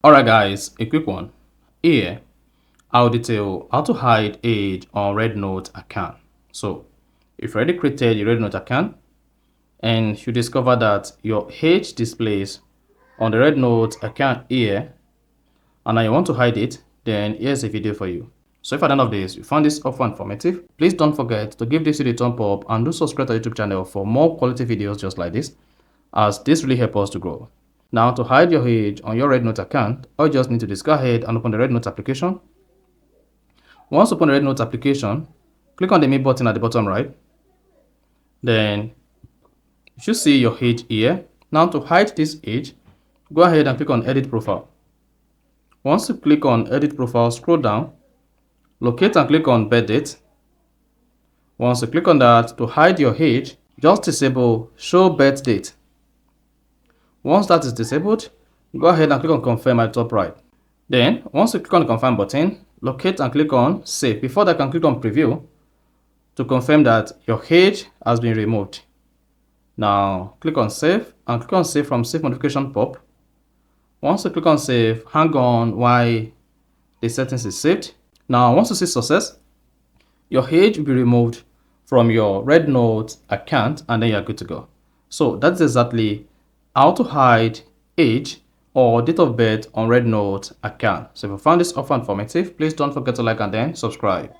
Alright guys, a quick one. Here, I'll detail how to hide age on Rednote account. So, if you already created your Rednote account and you discover that your age displays on the Rednote account here and now you want to hide it, then here's a video for you. So if at the end of this you found this offer informative, please don't forget to give this video a thumb up and do subscribe to our YouTube channel for more quality videos just like this, as this really helps us to grow. Now, to hide your age on your Rednote account, all you just need to do is go ahead and open the Rednote application. Once open the Rednote application, click on the Me button at the bottom right. Then you should see your age here. Now, to hide this age, go ahead and click on Edit Profile. Once you click on Edit Profile, scroll down, locate and click on Birth Date. Once you click on that, to hide your age, just disable Show Birth Date. Once that is disabled, go ahead and click on Confirm at the top right. Then, once you click on the Confirm button, locate and click on Save. Before that, you can click on Preview to confirm that your age has been removed. Now, click on Save and click on Save from Save Notification pop. Once you click on Save, hang on while the settings is saved. Now, once you see success, your age will be removed from your Rednote account and then you're good to go. So, that's exactly how to hide age or date of birth on Rednote account. So if you found this offer informative, please don't forget to like and then subscribe.